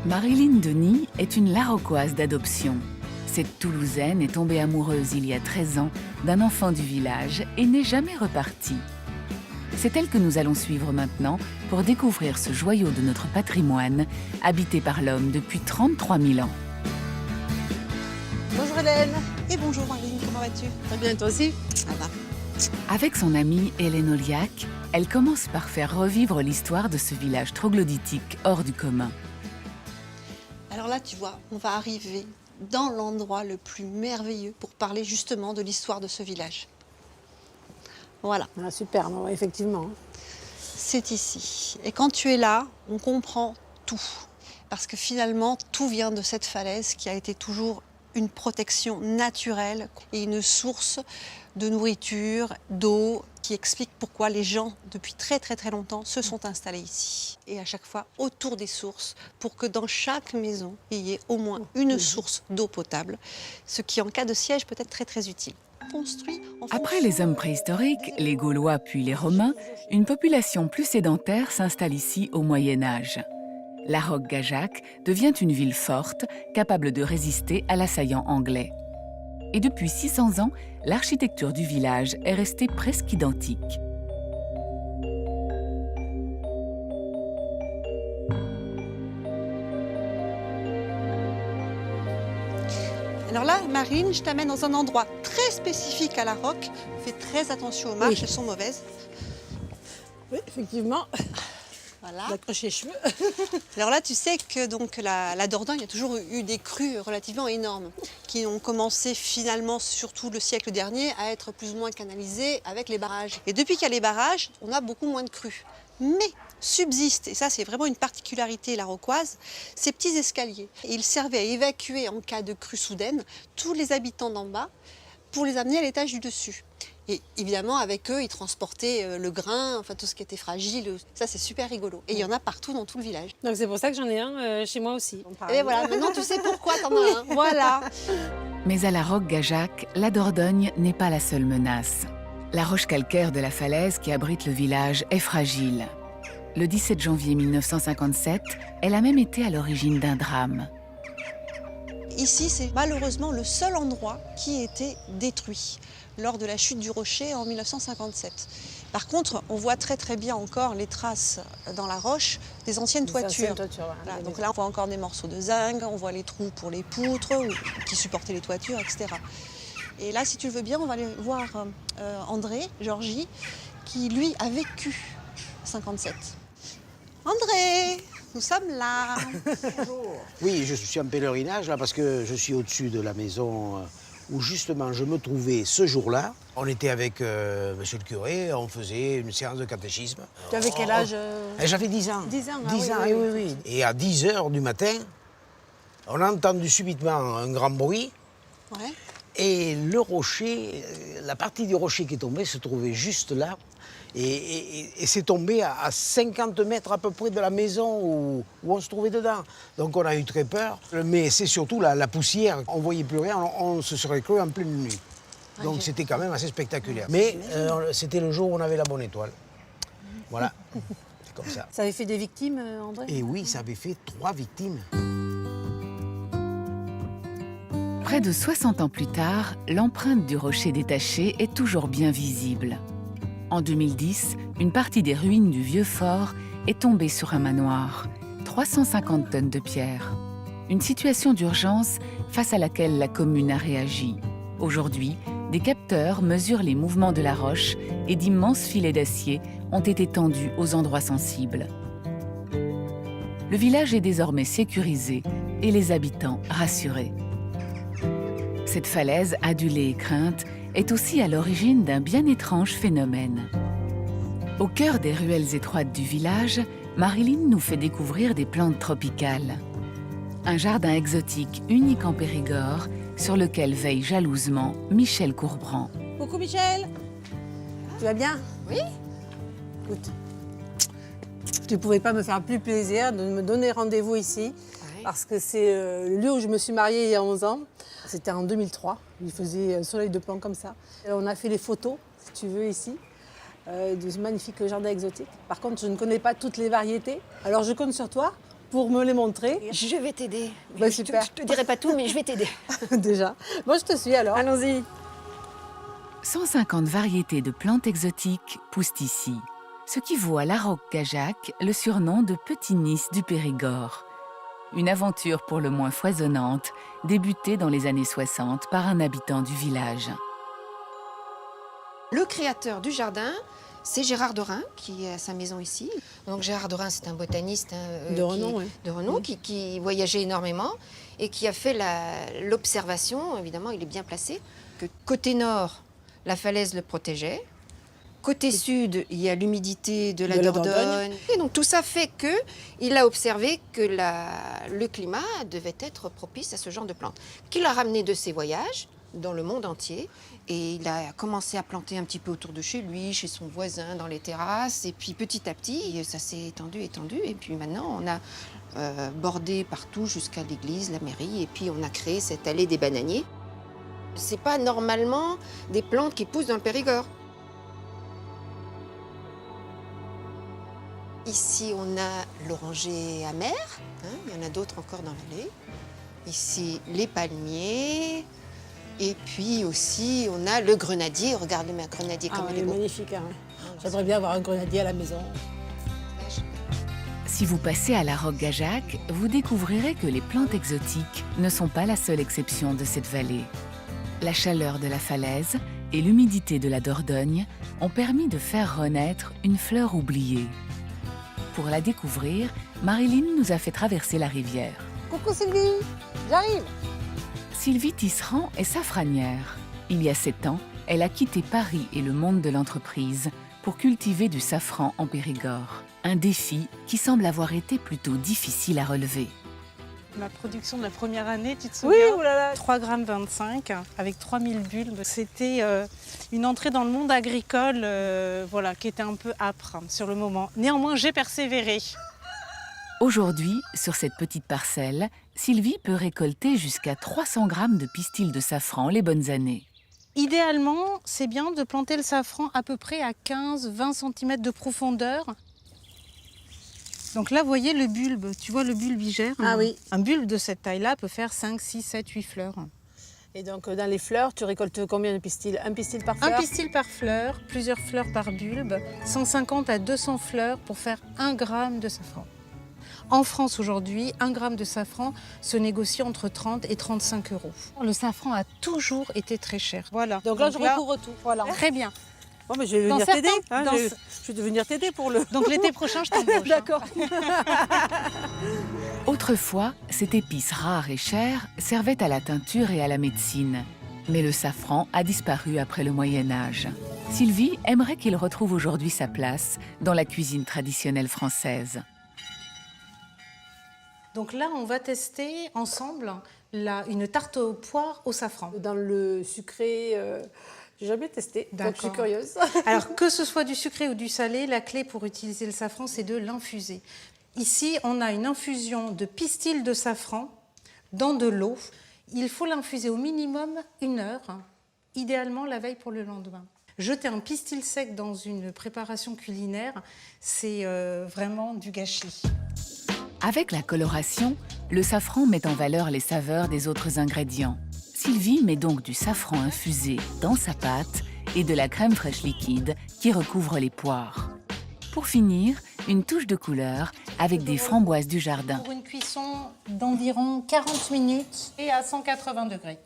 Marilyn Denis est une Larocquoise d'adoption. Cette Toulousaine est tombée amoureuse il y a 13 ans d'un enfant du village et n'est jamais repartie. C'est elle que nous allons suivre maintenant pour découvrir ce joyau de notre patrimoine, habité par l'homme depuis 33 000 ans. Bonjour Hélène. Et bonjour Marilyn, comment vas-tu? Très bien, toi aussi? Ça va. Avec son amie Hélène Oliac, elle commence par faire revivre l'histoire de ce village troglodytique hors du commun. Alors là, tu vois, on va arriver dans l'endroit le plus merveilleux pour parler justement de l'histoire de ce village. Voilà. Ah, super, ouais, effectivement. C'est ici. Et quand tu es là, on comprend tout. Parce que finalement, tout vient de cette falaise qui a été toujours une protection naturelle et une source de nourriture, d'eau, qui explique pourquoi les gens, depuis très longtemps, se sont installés ici. Et à chaque fois, autour des sources, pour que dans chaque maison, il y ait au moins une source d'eau potable, ce qui, en cas de siège, peut être très utile. Construit en Après les hommes préhistoriques, les Gaulois puis les Romains, une population plus sédentaire s'installe ici au Moyen-Âge. Laroque-Gajac devient une ville forte, capable de résister à l'assaillant anglais. Et depuis 600 ans, l'architecture du village est restée presque identique. Alors là, Marine, je t'amène dans un endroit très spécifique à la Roque. Fais très attention aux marches, elles sont mauvaises. Oui, effectivement. Voilà. D'accrocher les cheveux. Alors là, tu sais que donc, la Dordogne a toujours eu des crues relativement énormes, qui ont commencé finalement, surtout le siècle dernier, à être plus ou moins canalisées avec les barrages. Et depuis qu'il y a les barrages, on a beaucoup moins de crues. Mais subsistent, et ça c'est vraiment une particularité larocquoise, ces petits escaliers. Ils servaient à évacuer en cas de crue soudaine tous les habitants d'en bas pour les amener à l'étage du dessus. Et évidemment, avec eux, ils transportaient le grain, enfin tout ce qui était fragile. Ça, c'est super rigolo. Et il y en a partout dans tout le village. Donc c'est pour ça que j'en ai un chez moi aussi. Et voilà, maintenant tu sais pourquoi t'en as un. Voilà. Mais à Laroque-Gajac, la Dordogne n'est pas la seule menace. La roche calcaire de la falaise qui abrite le village est fragile. Le 17 janvier 1957, elle a même été à l'origine d'un drame. Ici, c'est malheureusement le seul endroit qui a été détruit lors de la chute du rocher en 1957. Par contre, on voit très bien encore les traces dans la roche des anciennes toitures. Voilà, donc là, on voit encore des morceaux de zinc, on voit les trous pour les poutres qui supportaient les toitures, etc. Et là, si tu le veux bien, on va aller voir André, Georgie, qui lui a vécu 57. André, nous sommes là. Oui, je suis en pèlerinage là parce que je suis au-dessus de la maison où justement je me trouvais ce jour-là. On était avec monsieur le curé, on faisait une séance de catéchisme. Tu avais quel âge J'avais 10 ans. 10 ans, ah 10 ans, oui. Et à 10 h du matin, on a entendu subitement un grand bruit. Ouais. Et le rocher, la partie du rocher qui est tombée se trouvait juste là. Et c'est tombé à 50 mètres à peu près de la maison où on se trouvait dedans. Donc on a eu très peur. Mais c'est surtout la poussière. On ne voyait plus rien, on se serait cru en pleine nuit. Donc c'était quand même assez spectaculaire. Mais c'était le jour où on avait la bonne étoile. Voilà, c'est comme ça. Ça avait fait des victimes, André? Et oui, ça avait fait 3 victimes. Près de 60 ans plus tard, l'empreinte du rocher détaché est toujours bien visible. En 2010, une partie des ruines du vieux fort est tombée sur un manoir. 350 tonnes de pierre. Une situation d'urgence face à laquelle la commune a réagi. Aujourd'hui, des capteurs mesurent les mouvements de la roche et d'immenses filets d'acier ont été tendus aux endroits sensibles. Le village est désormais sécurisé et les habitants rassurés. Cette falaise adulée et crainte est aussi à l'origine d'un bien étrange phénomène. Au cœur des ruelles étroites du village, Marilyn nous fait découvrir des plantes tropicales. Un jardin exotique unique en Périgord sur lequel veille jalousement Michel Courbran. Coucou Michel. Tu vas bien? Oui. Écoute, tu ne pouvais pas me faire plus plaisir de me donner rendez-vous ici, parce que c'est le lieu où je me suis mariée il y a 11 ans. C'était en 2003, il faisait un soleil de plomb comme ça. Et on a fait les photos, si tu veux, ici, de ce magnifique jardin exotique. Par contre, je ne connais pas toutes les variétés. Alors je compte sur toi pour me les montrer. Je vais t'aider. Bah, Je super. te dirai pas tout, mais je vais t'aider. Déjà. Moi, je te suis alors. Allons-y. 150 variétés de plantes exotiques poussent ici, ce qui vaut à la Roque-Gajac le surnom de Petit Nice du Périgord. Une aventure pour le moins foisonnante, débutée dans les années 60 par un habitant du village. Le créateur du jardin, c'est Gérard Dorin, qui a sa maison ici. Donc Gérard Dorin, c'est un botaniste De renom, oui. de renom, qui voyageait énormément et qui a fait l'observation, évidemment, il est bien placé, que côté nord, la falaise le protégeait. Côté sud, il y a l'humidité de la Dordogne. Et donc tout ça fait qu'il a observé que le climat devait être propice à ce genre de plantes. Qu'il a ramené de ses voyages dans le monde entier. Et il a commencé à planter un petit peu autour de chez lui, chez son voisin, dans les terrasses. Et puis petit à petit, ça s'est étendu. Et puis maintenant, on a bordé partout jusqu'à l'église, la mairie. Et puis on a créé cette allée des bananiers. C'est pas normalement des plantes qui poussent dans le Périgord. Ici, on a l'oranger amer, il y en a d'autres encore dans l'allée. Ici, les palmiers. Et puis aussi, on a le grenadier. Regarde le grenadier comme il est beau. Magnifique. Hein. J'aimerais bien avoir un grenadier à la maison. Si vous passez à la Roque-Gajac, vous découvrirez que les plantes exotiques ne sont pas la seule exception de cette vallée. La chaleur de la falaise et l'humidité de la Dordogne ont permis de faire renaître une fleur oubliée. Pour la découvrir, Marilyn nous a fait traverser la rivière. Coucou Sylvie, j'arrive. Sylvie Tisserand est safranière. Il y a 7 ans, elle a quitté Paris et le monde de l'entreprise pour cultiver du safran en Périgord. Un défi qui semble avoir été plutôt difficile à relever. Ma production de la première année, tu te Oui, souviens? oulala. 3,25 g avec 3000 bulbes. C'était une entrée dans le monde agricole voilà, qui était un peu âpre sur le moment. Néanmoins, j'ai persévéré. Aujourd'hui, sur cette petite parcelle, Sylvie peut récolter jusqu'à 300 grammes de pistils de safran les bonnes années. Idéalement, c'est bien de planter le safran à peu près à 15-20 cm de profondeur. Donc là, vous voyez le bulbe, tu vois le bulbe igère. Ah oui. Un bulbe de cette taille-là peut faire 5, 6, 7, 8 fleurs. Et donc dans les fleurs, tu récoltes combien de pistils? Un pistil par fleur? Un pistil par fleur, plusieurs fleurs par bulbe, 150 à 200 fleurs pour faire 1 gramme de safran. En France aujourd'hui, 1 gramme de safran se négocie entre 30 et 35 euros. Le safran a toujours été très cher. Voilà. Donc là, je recouvre tout. Voilà. Très bien. Bon, mais je vais venir t'aider. Je vais venir t'aider pour le... Donc l'été prochain, je t'embauche. D'accord. Autrefois, cette épice rare et chère servait à la teinture et à la médecine. Mais le safran a disparu après le Moyen-Âge. Sylvie aimerait qu'il retrouve aujourd'hui sa place dans la cuisine traditionnelle française. Donc là, on va tester ensemble une tarte aux poires au safran. Dans le sucré, j'ai jamais testé, donc je suis curieuse. Alors, que ce soit du sucré ou du salé, la clé pour utiliser le safran, c'est de l'infuser. Ici, on a une infusion de pistil de safran dans de l'eau. Il faut l'infuser au minimum 1 heure, idéalement la veille pour le lendemain. Jeter un pistil sec dans une préparation culinaire, c'est vraiment du gâchis. Avec la coloration, le safran met en valeur les saveurs des autres ingrédients. Sylvie met donc du safran infusé dans sa pâte et de la crème fraîche liquide qui recouvre les poires. Pour finir, une touche de couleur avec des framboises du jardin. Pour une cuisson d'environ 40 minutes et à 180 degrés.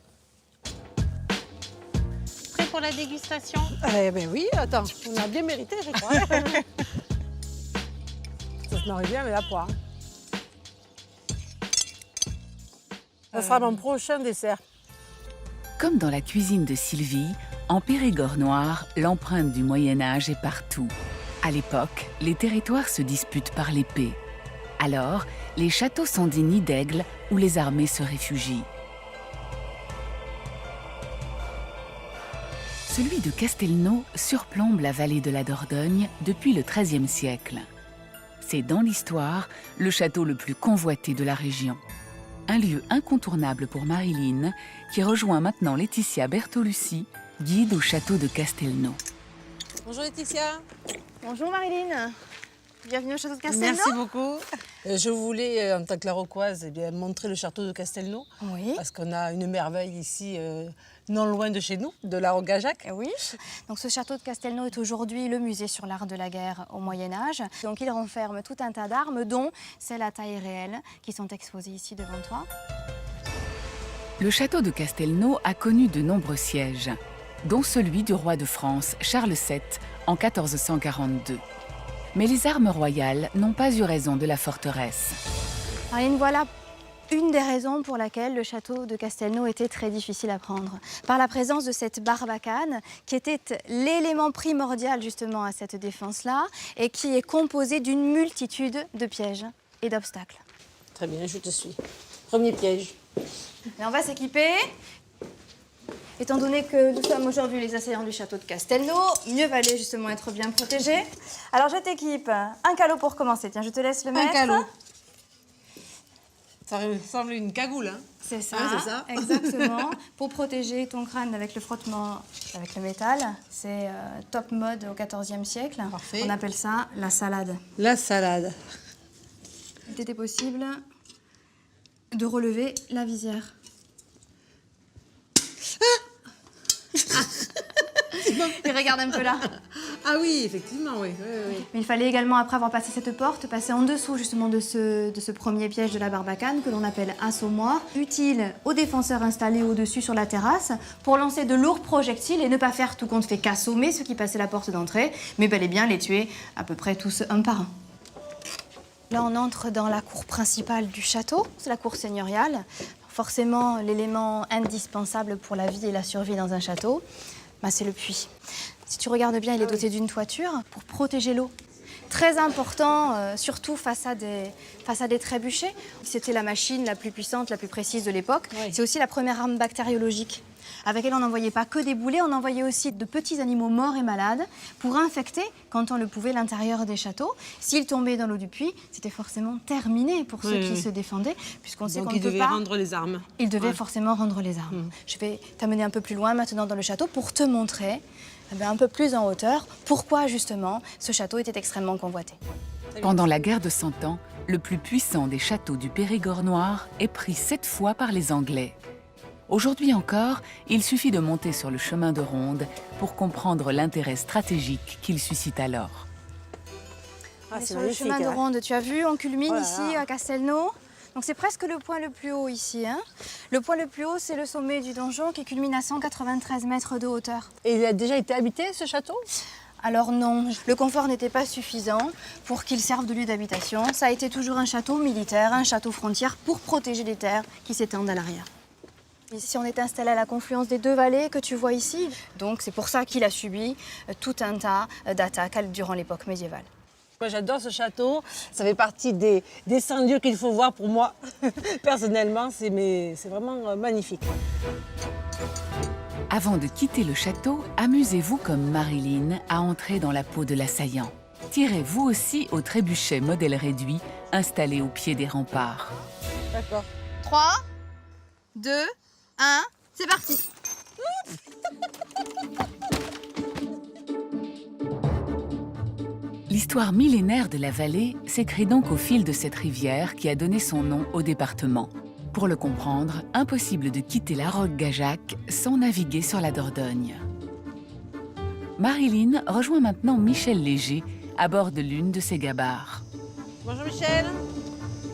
Prêt pour la dégustation? Eh ben oui, attends, on a bien mérité, je crois. Ça se marie bien avec la poire. Ça sera mon prochain dessert. Comme dans la cuisine de Sylvie, en Périgord noir, l'empreinte du Moyen-Âge est partout. À l'époque, les territoires se disputent par l'épée. Alors, les châteaux sont des nids d'aigles où les armées se réfugient. Celui de Castelnau surplombe la vallée de la Dordogne depuis le XIIIe siècle. C'est dans l'histoire le château le plus convoité de la région. Un lieu incontournable pour Marilyn, qui rejoint maintenant Laetitia Bertolucci, guide au château de Castelnau. Bonjour Laetitia. Bonjour Marilyn, bienvenue au château de Castelnau. Merci beaucoup. Je voulais, en tant que Laroquoise, eh bien, montrer le château de Castelnau. Oui. Parce qu'on a une merveille ici, non loin de chez nous, de la Roque-Gajac. Oui. Donc ce château de Castelnau est aujourd'hui le musée sur l'art de la guerre au Moyen-Âge. Donc il renferme tout un tas d'armes, dont celles à taille réelle, qui sont exposées ici devant toi. Le château de Castelnau a connu de nombreux sièges, dont celui du roi de France, Charles VII, en 1442. Mais les armes royales n'ont pas eu raison de la forteresse. Marlène, voilà une des raisons pour laquelle le château de Castelnau était très difficile à prendre. Par la présence de cette barbacane, qui était l'élément primordial justement à cette défense-là, et qui est composée d'une multitude de pièges et d'obstacles. Très bien, je te suis. Premier piège. Et on va s'équiper. Étant donné que nous sommes aujourd'hui les assaillants du château de Castelnau, il mieux valait justement être bien protégés. Alors je t'équipe un calot pour commencer. Tiens, je te laisse le mettre. Un calot. Ça ressemble à une cagoule, hein? C'est ça, Ouais, c'est ça. exactement. Pour protéger ton crâne avec le frottement avec le métal. C'est top mode au XIVe siècle. Parfait. On appelle ça la salade. La salade. Il était possible de relever la visière. Et regarde un peu là. Ah oui, effectivement, oui. Mais il fallait également, après avoir passé cette porte, passer en dessous justement de ce premier piège de la barbacane que l'on appelle assommoir, utile aux défenseurs installés au-dessus sur la terrasse pour lancer de lourds projectiles et ne pas faire tout compte fait qu'assommer ceux qui passaient la porte d'entrée, mais bel et bien les tuer à peu près tous un par un. Là, on entre dans la cour principale du château, c'est la cour seigneuriale. Forcément, l'élément indispensable pour la vie et la survie dans un château, c'est le puits. Si tu regardes bien, il est doté d'une toiture pour protéger l'eau. Très important, surtout face à des trébuchets. C'était la machine la plus puissante, la plus précise de l'époque. Oui. C'est aussi la première arme bactériologique. Avec elle, on n'envoyait pas que des boulets, on envoyait aussi de petits animaux morts et malades pour infecter, quand on le pouvait, l'intérieur des châteaux. S'ils tombaient dans l'eau du puits, c'était forcément terminé pour ceux qui se défendaient, puisqu'on sait qu'on Donc ne il peut devait pas... rendre les armes. Il devait forcément rendre les armes. Je vais t'amener un peu plus loin maintenant dans le château pour te montrer, un peu plus en hauteur, pourquoi justement ce château était extrêmement convoité. Pendant la guerre de Cent Ans, le plus puissant des châteaux du Périgord noir est pris 7 fois par les Anglais. Aujourd'hui encore, il suffit de monter sur le chemin de ronde pour comprendre l'intérêt stratégique qu'il suscite alors. Ah, On est c'est sur le magnifique, chemin de hein. ronde, tu as vu, on culmine Oh là ici là. à Castelnau. Donc c'est presque le point le plus haut ici. Hein. Le point le plus haut, c'est le sommet du donjon qui culmine à 193 mètres de hauteur. Et il a déjà été habité, ce château? Alors non, le confort n'était pas suffisant pour qu'il serve de lieu d'habitation. Ça a été toujours un château militaire, un château frontière pour protéger les terres qui s'étendent à l'arrière. Ici, on est installé à la confluence des deux vallées que tu vois ici. Donc c'est pour ça qu'il a subi tout un tas d'attaques durant l'époque médiévale. Moi, j'adore ce château. Ça fait partie des 100 lieux qu'il faut voir pour moi. Personnellement, c'est vraiment magnifique. Avant de quitter le château, amusez-vous comme Marilyn à entrer dans la peau de l'assaillant. Tirez vous aussi au trébuchet modèle réduit installé au pied des remparts. D'accord. 3, 2, 1, c'est parti. L'histoire millénaire de la vallée s'écrit donc au fil de cette rivière qui a donné son nom au département. Pour le comprendre, impossible de quitter la Roque-Gajac sans naviguer sur la Dordogne. Marilyn rejoint maintenant Michel Léger à bord de l'une de ses gabarres. Bonjour Michel.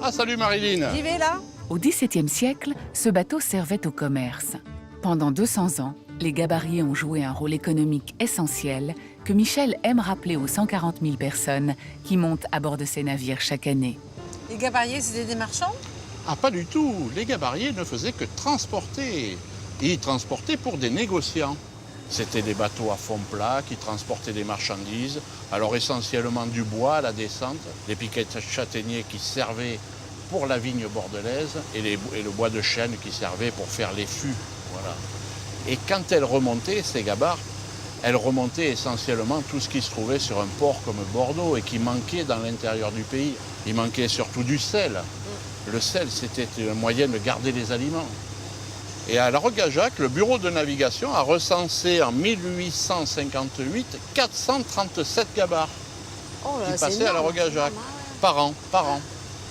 Ah, salut Marilyn. J'y vais là. Au XVIIe siècle, ce bateau servait au commerce. Pendant 200 ans, les gabariers ont joué un rôle économique essentiel que Michel aime rappeler aux 140 000 personnes qui montent à bord de ces navires chaque année. Les gabariers, c'était des marchands? Ah, pas du tout. Les gabariers ne faisaient que transporter. Ils transportaient pour des négociants. C'était des bateaux à fond plat qui transportaient des marchandises. Alors essentiellement du bois à la descente, des piquets de châtaigniers qui servaient pour la vigne bordelaise et le bois de chêne qui servait pour faire les fûts. Voilà. Et quand elles remontaient, ces gabarres, elles remontaient essentiellement tout ce qui se trouvait sur un port comme Bordeaux et qui manquait dans l'intérieur du pays. Il manquait surtout du sel. Le sel, c'était un moyen de garder les aliments. Et à la Roque-Gajac, le bureau de navigation a recensé en 1858 437 gabarres Oh là, qui c'est passaient à la énorme. Roque-Gajac par an.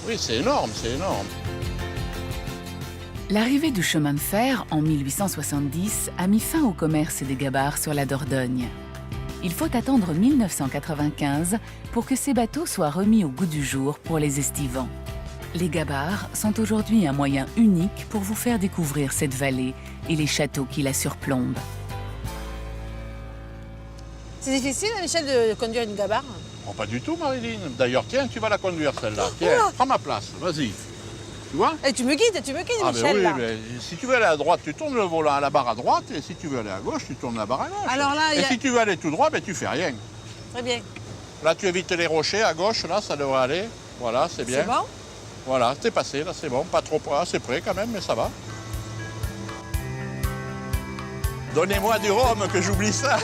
Oui, c'est énorme, c'est énorme. L'arrivée du chemin de fer en 1870 a mis fin au commerce des gabarres sur la Dordogne. Il faut attendre 1995 pour que ces bateaux soient remis au goût du jour pour les estivants. Les gabarres sont aujourd'hui un moyen unique pour vous faire découvrir cette vallée et les châteaux qui la surplombent. C'est difficile, Michel, de conduire une gabarre? Oh, pas du tout, Marilyn. D'ailleurs, tiens, tu vas la conduire, celle-là. Tiens, prends ma place, vas-y. Tu vois? Et tu me guides, Ah, Michel, ben oui, là. mais si tu veux aller à droite, tu tournes le volant à la barre à droite, et si tu veux aller à gauche, tu tournes la barre à gauche. Alors là, et si tu veux aller tout droit, ben tu fais rien. Très bien. Là, tu évites les rochers à gauche, là, ça devrait aller. Voilà, c'est bien. C'est bon? Voilà, t'es passé, là, c'est bon. Pas trop assez près quand même, mais ça va. Donnez-moi du rhum, que j'oublie ça.